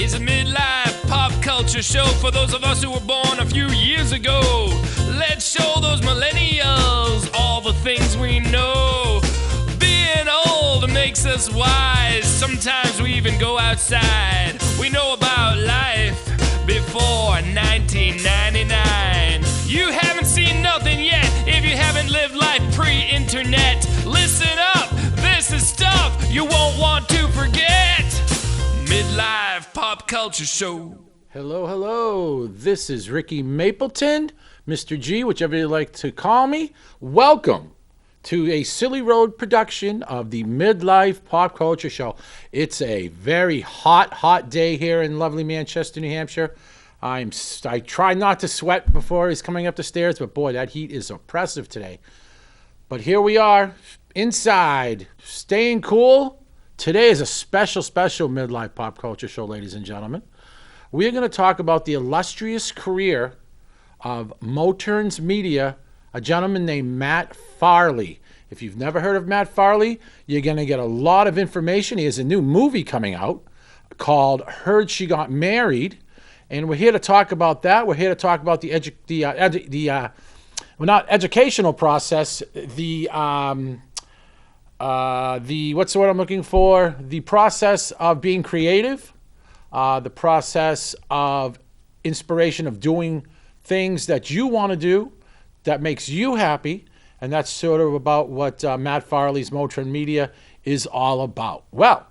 is a midlife pop culture show for those of us who were born a few years ago. Let's show those millennials all the things we know. Being old makes us wise. Sometimes we even go outside. We know about life before 1999. You haven't seen nothing yet if you haven't lived life pre-internet. Listen up, this is stuff you won't want to forget. Midlife Pop Culture Show. Hello. This is Ricky Mapleton, Mr. G, whichever you like to call me. Welcome to a Silly Road production of the Midlife Pop Culture Show. It's a very hot day here in lovely Manchester, New Hampshire. I try not to sweat before he's coming up the stairs, but boy, that heat is oppressive today. But here we are, inside, staying cool. Today is a special Midlife Pop Culture Show, ladies and gentlemen. We are going to talk about the illustrious career of Motern Media, a gentleman named Matt Farley. If you've never heard of Matt Farley, you're going to get a lot of information. He has a new movie coming out called Heard She Got Married, and we're here to talk about that. We're here to talk about the educational process, what's the word I'm looking for? The process of being creative, the process of inspiration of doing things that you want to do that makes you happy, and that's sort of about what Matt Farley's Motern Media is all about. Well,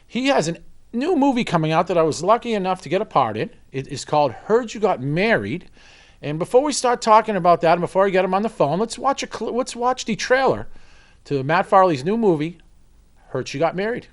he has a new movie coming out that I was lucky enough to get a part in. It is called Heard You Got Married. And before we start talking about that, and before I get him on the phone, let's watch the trailer to Matt Farley's new movie, Heard She Got Married.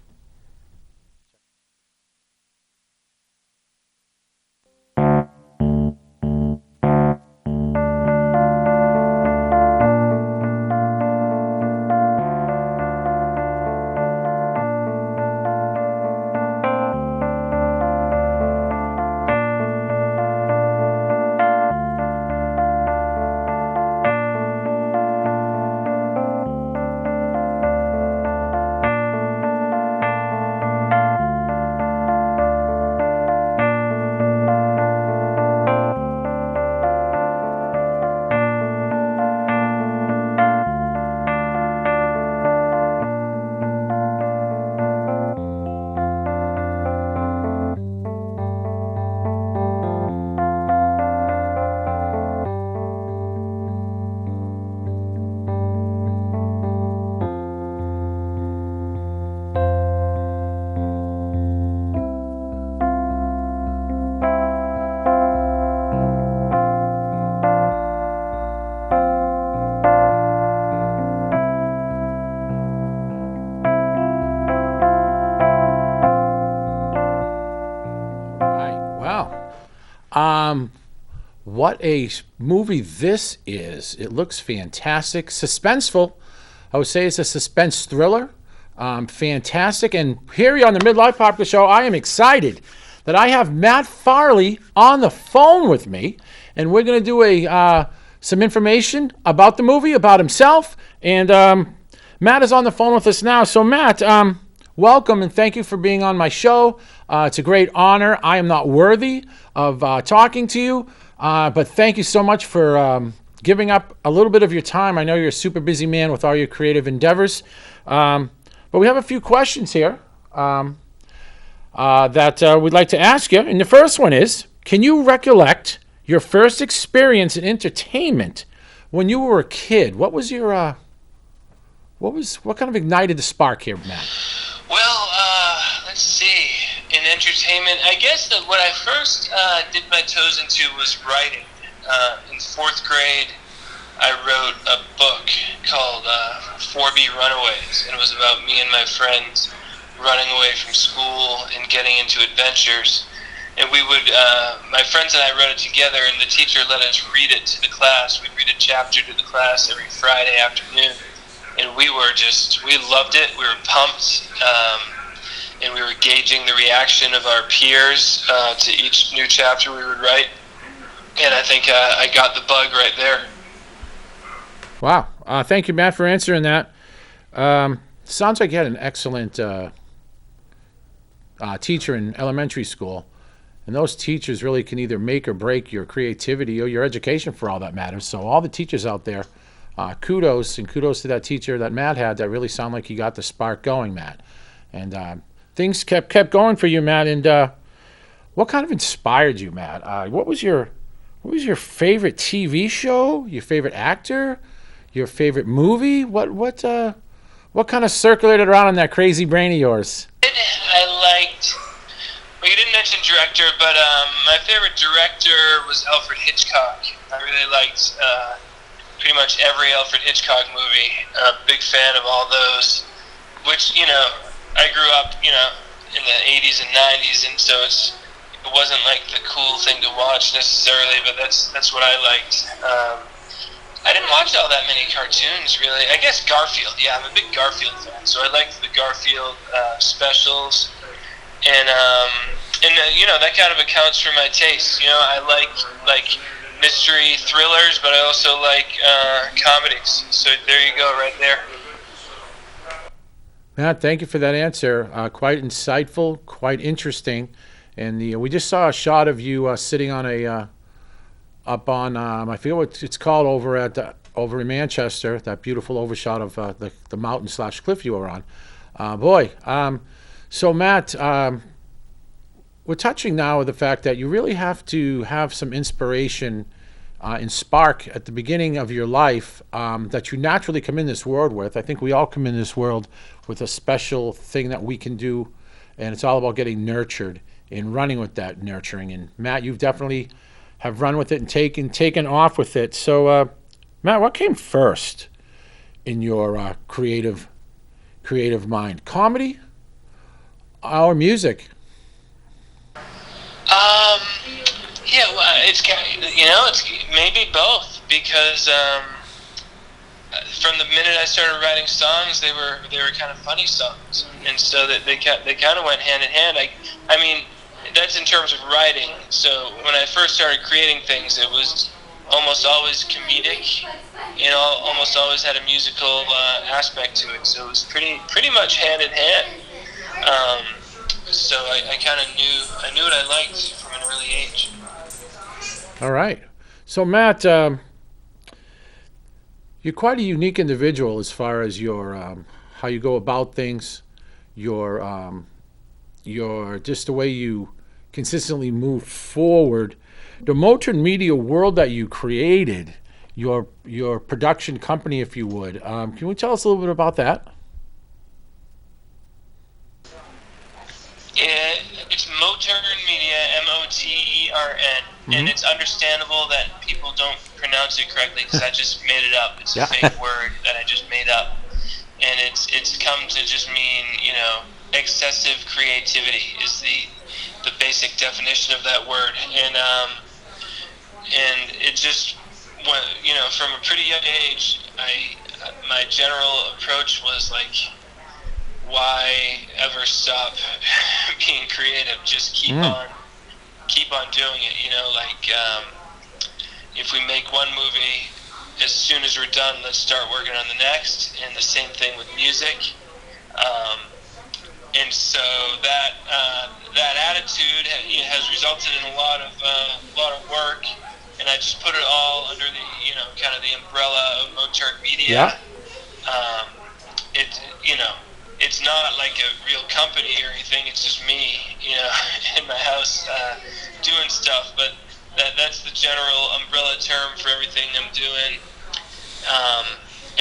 What a movie this is. It looks fantastic. Suspenseful. I would say it's a suspense thriller. Fantastic. And here on the Midlife Pop Show, I am excited that I have Matt Farley on the phone with me. And we're going to do some information about the movie, about himself. And Matt is on the phone with us now. So Matt, welcome and thank you for being on my show. It's a great honor. I am not worthy of talking to you. But thank you so much for giving up a little bit of your time. I know you're a super busy man with all your creative endeavors. But we have a few questions here that we'd like to ask you. And the first one is, can you recollect your first experience in entertainment when you were a kid? What was your, what kind of ignited the spark here, Matt? Well, let's see. In entertainment, I guess that what I first dipped my toes into was writing. In fourth grade, I wrote a book called 4B Runaways, and it was about me and my friends running away from school and getting into adventures. And we would, my friends and I wrote it together, and the teacher let us read it to the class. We'd read a chapter to the class every Friday afternoon, and we loved it. We were pumped. And we were gauging the reaction of our peers to each new chapter we would write. And I think I got the bug right there. Wow. Thank you, Matt, for answering that. Sounds like you had an excellent teacher in elementary school. And those teachers really can either make or break your creativity or your education, for all that matters. So all the teachers out there, kudos to that teacher that Matt had. That really sounded like he got the spark going, Matt. And things kept going for you, Matt. And what kind of inspired you, Matt? What was your favorite TV show? Your favorite actor? Your favorite movie? What kind of circulated around in that crazy brain of yours? I liked. Well, you didn't mention director, but my favorite director was Alfred Hitchcock. I really liked pretty much every Alfred Hitchcock movie. Big fan of all those. Which I grew up in the 80s and 90s, and so it wasn't like the cool thing to watch necessarily, but that's what I liked. I didn't watch all that many cartoons, really. I guess Garfield. Yeah, I'm a big Garfield fan, so I liked the Garfield specials, and that kind of accounts for my taste. I like mystery thrillers, but I also like comedies. So there you go, right there. Matt, thank you for that answer. Quite insightful, quite interesting. And we just saw a shot of you sitting on up on I forget what it's called over in Manchester. That beautiful overshot of the mountain/cliff you were on. So Matt, we're touching now with the fact that you really have to have some inspiration and spark at the beginning of your life that you naturally come in this world with. I think we all come in this world with a special thing that we can do, and it's all about getting nurtured and running with that nurturing. And Matt, you've definitely have run with it and taken off with it. So Matt, what came first in your creative mind? Comedy or music? Yeah, well, it's maybe both, because from the minute I started writing songs, they were kind of funny songs, and so that they kind of went hand in hand. I mean, that's in terms of writing. So when I first started creating things, it was almost always comedic, almost always had a musical aspect to it. So it was pretty much hand in hand. So I kind of knew what I liked from an early age. All right. So Matt, you're quite a unique individual as far as your how you go about things, your just the way you consistently move forward. The Motern Media world that you created, your production company, if you would. Can we tell us a little bit about that? It's Motern Media, Motern, and it's understandable that people don't pronounce it correctly because I just made it up. It's a fake word that I just made up, and it's come to just mean excessive creativity is the basic definition of that word, and it just from a pretty young age, my general approach was like, why ever stop being creative? Just keep on doing it. If we make one movie, as soon as we're done, let's start working on the next. And the same thing with music. And so that attitude has resulted in a lot of work. And I just put it all under the kind of the umbrella of Motern Media. It's not like a real company or anything. It's just me, in my house doing stuff. But that's the general umbrella term for everything I'm doing.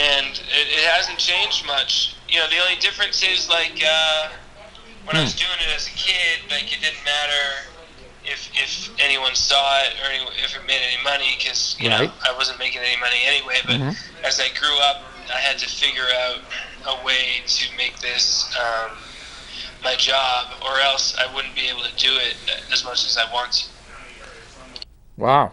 And it hasn't changed much. The only difference is when I was doing it as a kid, it didn't matter if anyone saw it or if it made any money, because I wasn't making any money anyway. But as I grew up, I had to figure out a way to make this my job, or else I wouldn't be able to do it as much as I want to. Wow.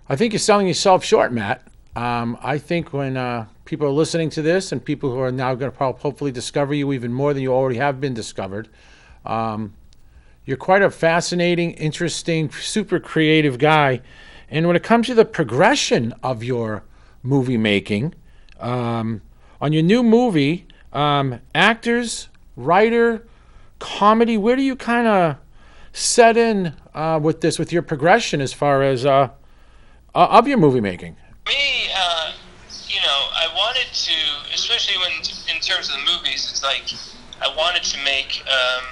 I think you're selling yourself short, Matt. I think when people are listening to this, and people who are now going to hopefully discover you even more than you already have been discovered, you're quite a fascinating, interesting, super creative guy. And when it comes to the progression of your movie making, on your new movie, actors, writer, comedy. Where do you kind of set in with your progression as far as of your movie making? Me, I wanted to, especially when in terms of the movies, it's like I wanted to make a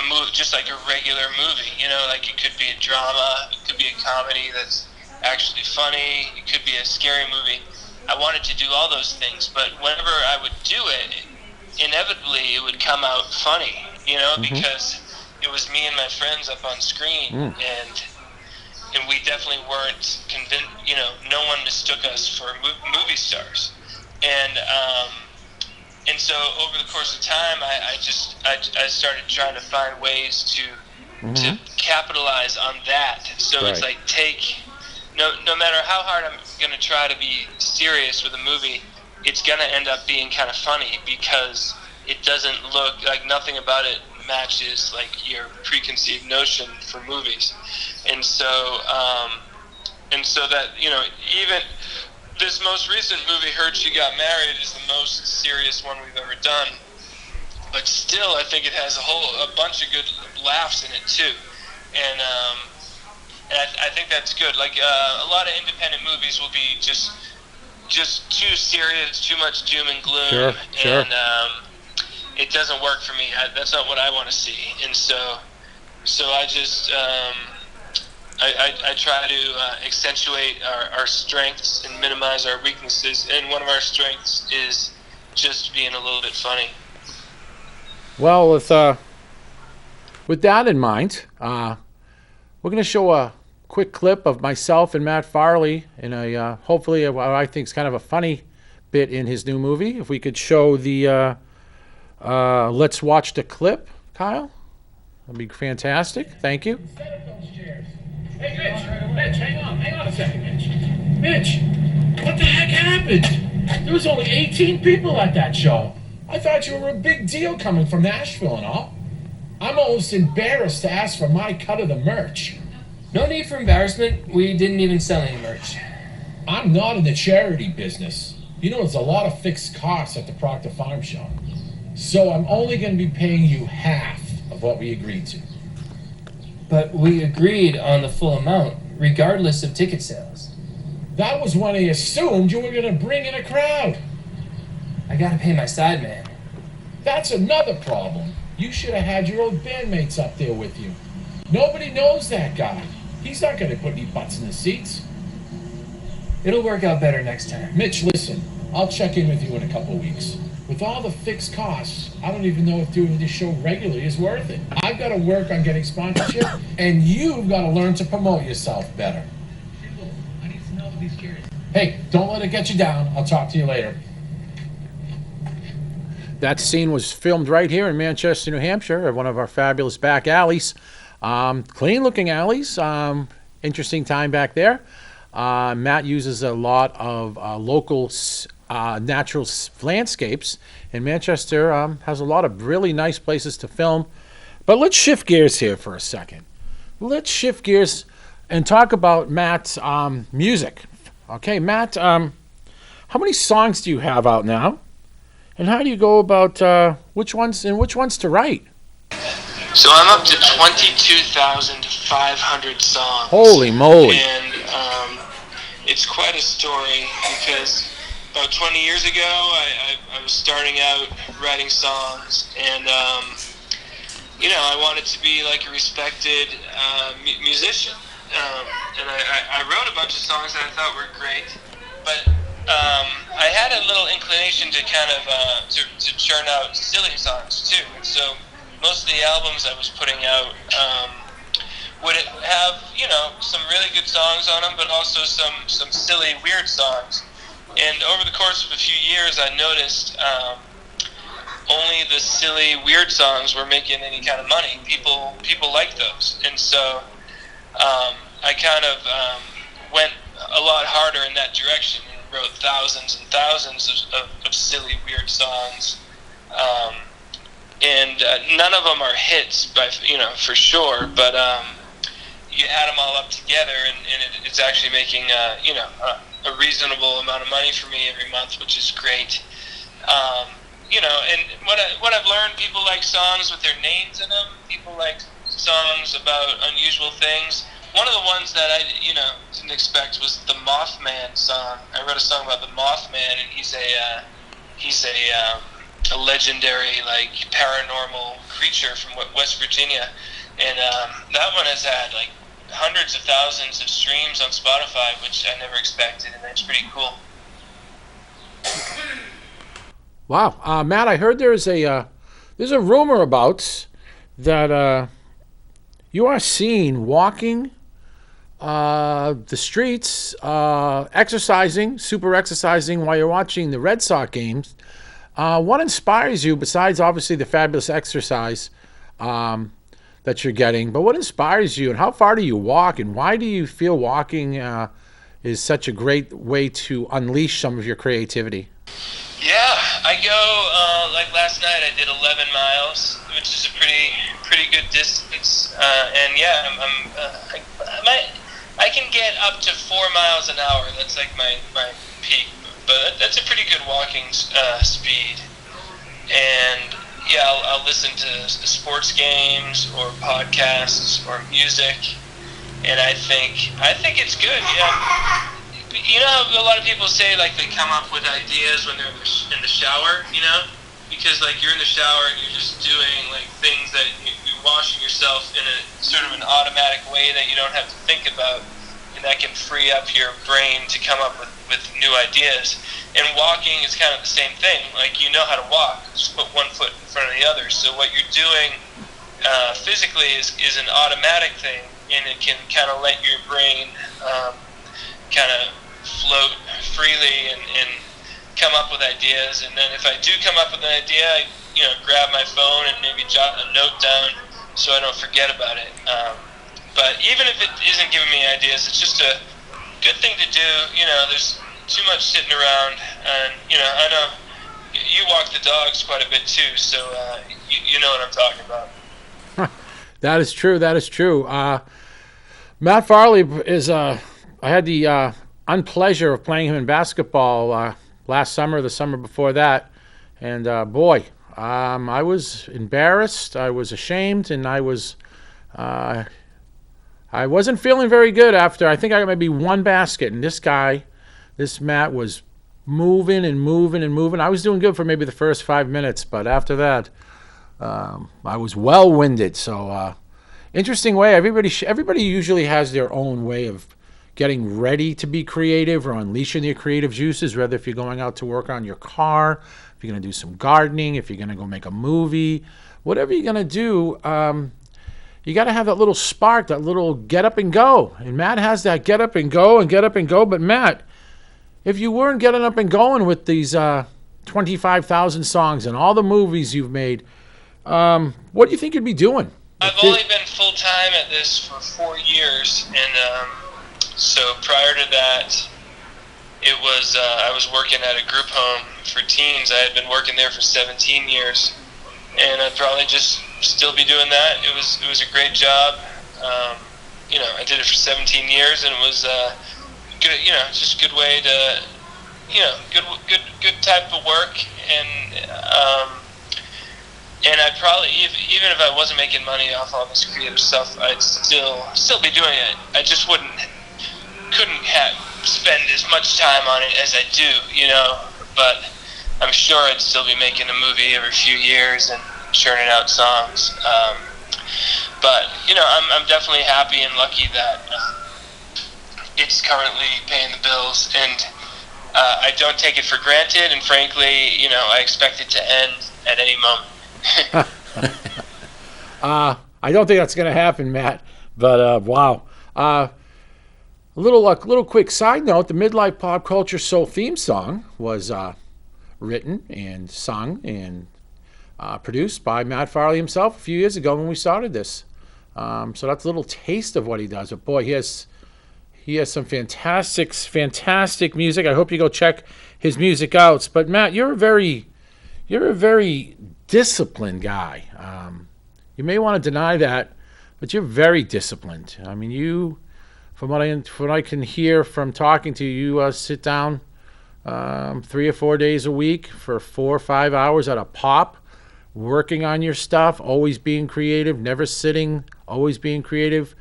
movie, just like a regular movie. Like it could be a drama, it could be a comedy that's actually funny, it could be a scary movie. I wanted to do all those things, but whenever I would do it, inevitably it would come out funny, because it was me and my friends up on screen, and we definitely weren't convinced. No one mistook us for movie stars, and so over the course of time, I started trying to find ways to capitalize on that. So it's like no matter how hard I'm going to try to be serious with a movie, it's going to end up being kind of funny because it doesn't look like, nothing about it matches like your preconceived notion for movies. And so that, even this most recent movie, Heard She Got Married, is the most serious one we've ever done. But still, I think it has a bunch of good laughs in it too. And I think that's good. Like a lot of independent movies will be just too serious, too much doom and gloom, Sure. and it doesn't work for me. That's not what I want to see. And so I just I try to accentuate our strengths and minimize our weaknesses. And one of our strengths is just being a little bit funny. Well, with that in mind, we're going to show a quick clip of myself and Matt Farley in a hopefully what I think is kind of a funny bit in his new movie. If we could show the let's watch the clip, Kyle, that'd be fantastic. Thank you. Set up those chairs. Hey, Mitch, hang on a second, Mitch, what the heck happened? There was only 18 people at that show. I thought you were a big deal coming from Nashville and all. I'm almost embarrassed to ask for my cut of the merch. No need for embarrassment. We didn't even sell any merch. I'm not in the charity business. There's a lot of fixed costs at the Proctor Farm show. So I'm only going to be paying you half of what we agreed to. But we agreed on the full amount, regardless of ticket sales. That was when I assumed you were going to bring in a crowd. I gotta pay my side man. That's another problem. You should have had your old bandmates up there with you. Nobody knows that guy. He's not going to put any butts in the seats. It'll work out better next time. Mitch, listen, I'll check in with you in a couple weeks. With all the fixed costs, I don't even know if doing this show regularly is worth it. I've got to work on getting sponsorship, and you've got to learn to promote yourself better. I need some help with these chairs. Hey, don't let it get you down. I'll talk to you later. That scene was filmed right here in Manchester, New Hampshire, at one of our fabulous back alleys. Clean-looking alleys. Interesting time back there. Matt uses a lot of local natural landscapes, and Manchester has a lot of really nice places to film. But let's shift gears here for a second. Let's shift gears and talk about Matt's music. Okay, Matt, how many songs do you have out now? And how do you go about which ones to write? So I'm up to 22,500 songs. Holy moly. And it's quite a story because about 20 years ago I was starting out writing songs, and I wanted to be like a respected musician. And I wrote a bunch of songs that I thought were great, but I had a little inclination to kind of to churn out silly songs too. And so most of the albums I was putting out would have some really good songs on them, but also some silly, weird songs. And over the course of a few years, I noticed only the silly, weird songs were making any kind of money. People liked those, and so I kind of went a lot harder in that direction. Wrote thousands and thousands of silly, weird songs, and none of them are hits, for sure. But you add them all up together, and it's actually making a reasonable amount of money for me every month, which is great. and what I've learned, people like songs with their names in them. People like songs about unusual things. One of the ones that I, didn't expect was the Mothman song. I wrote a song about the Mothman, and he's a legendary, like, paranormal creature from West Virginia, and that one has had like hundreds of thousands of streams on Spotify, which I never expected, and that's pretty cool. Wow, Matt, I heard there's a rumor about that you are seen walking the streets, super exercising while you're watching the Red Sox games. What inspires you, besides obviously the fabulous exercise that you're getting, but what inspires you, and how far do you walk, and why do you feel walking is such a great way to unleash some of your creativity? Yeah, I go, like last night I did 11 miles, which is a pretty good distance, and yeah, I can get up to 4 miles an hour. That's like my peak, but that's a pretty good walking speed. And yeah, I'll listen to sports games or podcasts or music, and I think it's good. Yeah, how a lot of people say, like, they come up with ideas when they're in the shower, because like you're in the shower and you're just doing like things that you're washing yourself in a sort of an automatic way that you don't have to think about, and that can free up your brain to come up with new ideas. And walking is kind of the same thing. Like, you know how to walk, just put one foot in front of the other. So what you're doing physically is an automatic thing, and it can kind of let your brain kind of float freely and come up with ideas. And then if I do come up with an idea, I grab my phone and maybe jot a note down so I don't forget about it. But even if it isn't giving me ideas, it's just a good thing to do. There's too much sitting around, and I know you walk the dogs quite a bit too, so you know what I'm talking about. That is true. Matt Farley is I had the unpleasure of playing him in basketball last summer, the summer before that, and boy, I was embarrassed, I was ashamed, and I wasn't feeling very good after. I think I got maybe one basket, and this Matt was moving and moving and moving. I was doing good for maybe the first 5 minutes, but after that, I was well-winded. So, interesting way. Everybody usually has their own way of getting ready to be creative or unleashing their creative juices, whether if you're going out to work on your car, if you're going to do some gardening, if you're going to go make a movie, whatever you're going to do, you got to have that little spark, that little get up and go. And Matt has that get up and go. But Matt, if you weren't getting up and going with these 25,000 songs and all the movies you've made, what do you think you'd be doing? I've only been full-time at this for 4 years, and so prior to that, it was I was working at a group home for teens. I had been working there for 17 years, and I'd probably just still be doing that. It was a great job. I did it for 17 years, and it was good. Just a good way to, good type of work, and I'd probably, even if I wasn't making money off all this creative stuff, I'd still be doing it. I just couldn't spend as much time on it as I do, but I'm sure I'd still be making a movie every few years and churning out songs. But I'm definitely happy and lucky that it's currently paying the bills, and I don't take it for granted, and frankly, I expect it to end at any moment. I don't think that's going to happen, Matt, but wow. A little quick side note, the Midlife Pop Culture Soul theme song was written and sung and produced by Matt Farley himself a few years ago when we started this. So that's a little taste of what he does. But boy, he has some fantastic music. I hope you go check his music out. But Matt, you're a very disciplined guy. You may want to deny that, but you're very disciplined. I mean, from what I can hear from talking to you, sit down 3 or 4 days a week for 4 or 5 hours at a pop, working on your stuff, always being creative, never sitting, always being creative,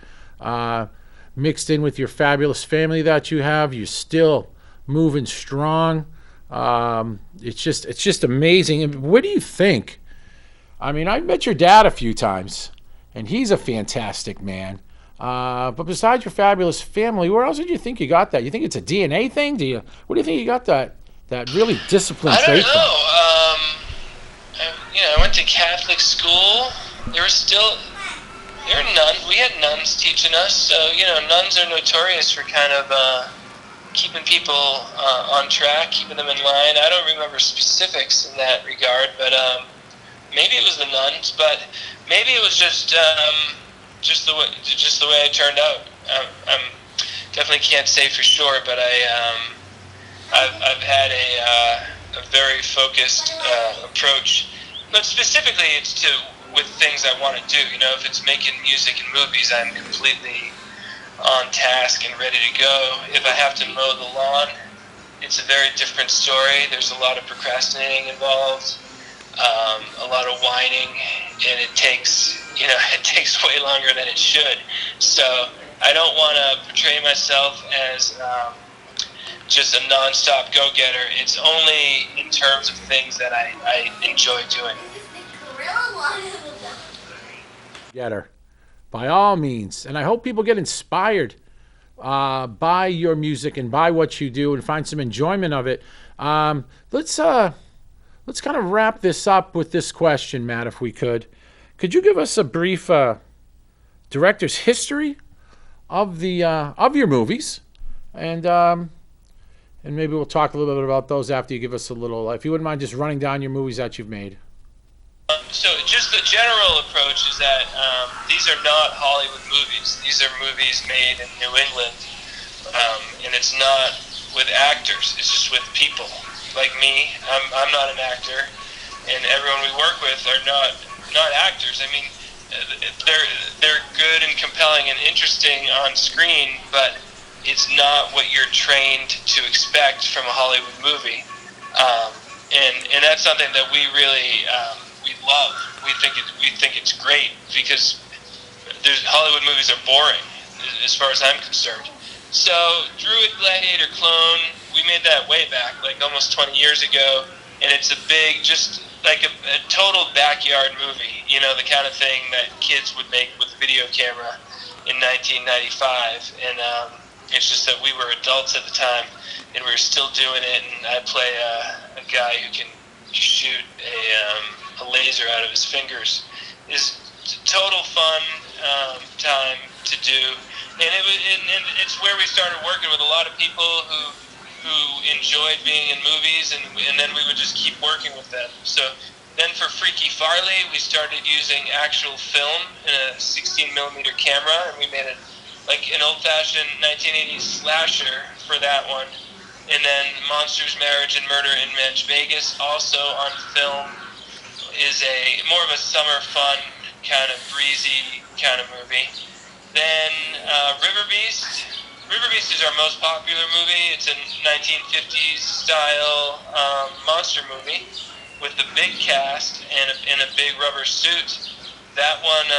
mixed in with your fabulous family that you have. You're still moving strong. It's just amazing. And what do you think? I mean, I've met your dad a few times, and he's a fantastic man. But besides your fabulous family, where else did you think you got that? You think it's a DNA thing? What do you think you got that really disciplined I don't trait know. from? I went to Catholic school. There were nuns. We had nuns teaching us. So nuns are notorious for kind of keeping people on track, keeping them in line. I don't remember specifics in that regard, but maybe it was the nuns, but maybe it was just the way I turned out. I'm definitely can't say for sure, but I've had a very focused approach. But specifically, it's with things I want to do. If it's making music and movies, I'm completely on task and ready to go. If I have to mow the lawn, it's a very different story. There's a lot of procrastinating involved, a lot of whining, and it takes way longer than it should. So I don't want to portray myself as just a non-stop go-getter. It's only in terms of things that I enjoy doing. Get her. By all means. And I hope people get inspired by your music and by what you do and find some enjoyment of it. Let's kind of wrap this up with this question, Matt, if we could. Could you give us a brief director's history of your movies? And maybe we'll talk a little bit about those after you give us a little, if you wouldn't mind just running down your movies that you've made. So just the general approach is that these are not Hollywood movies. These are movies made in New England, and it's not with actors. It's just with people like me. I'm not an actor, and everyone we work with are not actors. I mean, they're good and compelling and interesting on screen, but it's not what you're trained to expect from a Hollywood movie, and that's something that we really we love. We think it's great because Hollywood movies are boring as far as I'm concerned. So Druid, Gladiator, Clone, we made that way back, like almost 20 years ago, and it's a big, just like a total backyard movie, the kind of thing that kids would make with a video camera in 1995, and it's just that we were adults at the time, and we were still doing it, and I play a guy who can shoot a laser out of his fingers. It's total fun time to do, and it's where we started working with a lot of people who enjoyed being in movies, and then we would just keep working with them. So then for Freaky Farley, we started using actual film in a 16 millimeter camera, and we made it like an old-fashioned 1980s slasher for that one. And then Monsters, Marriage, and Murder in Las Vegas, also on film, is more of a summer fun, kind of breezy kind of movie. Then River Beast. River Beast is our most popular movie. It's a 1950s style monster movie with a big cast and a big rubber suit. That one,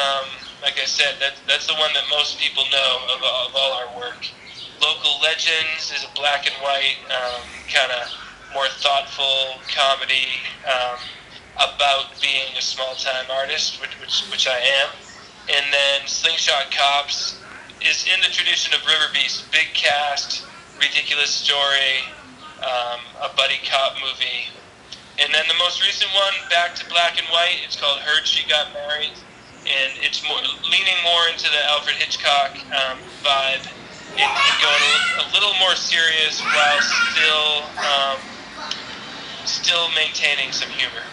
like I said, that's the one that most people know of all our work. Local Legends is a black and white, kind of more thoughtful comedy about being a small-time artist, which I am. And then Slingshot Cops is in the tradition of River Beast. Big cast, ridiculous story, a buddy cop movie. And then the most recent one, back to black and white, it's called Heard She Got Married. And it's leaning more into the Alfred Hitchcock vibe and going a little more serious while still maintaining some humor.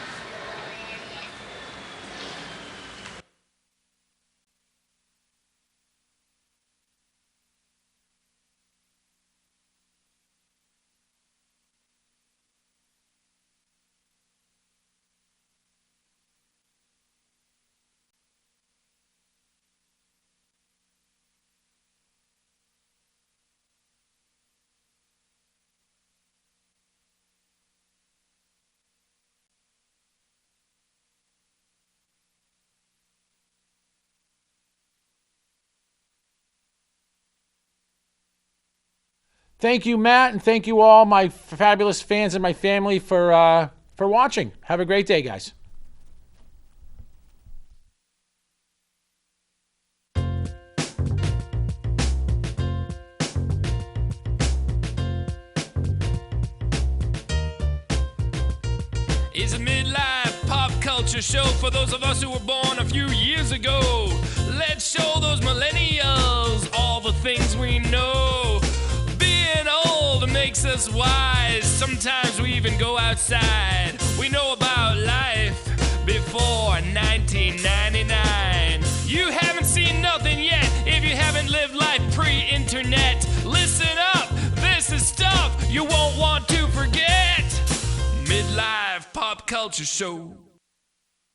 Thank you, Matt, and thank you all, my fabulous fans and my family, for watching. Have a great day, guys. Is a midlife pop culture show for those of us who were born a few years ago. Let's show those millennials all the things we know. Being old makes us wise. Sometimes we even go outside. We know about life before 1999. You haven't seen nothing yet if you haven't lived life pre-internet. Listen up, this is stuff you won't want to forget. Midlife Pop Culture Show.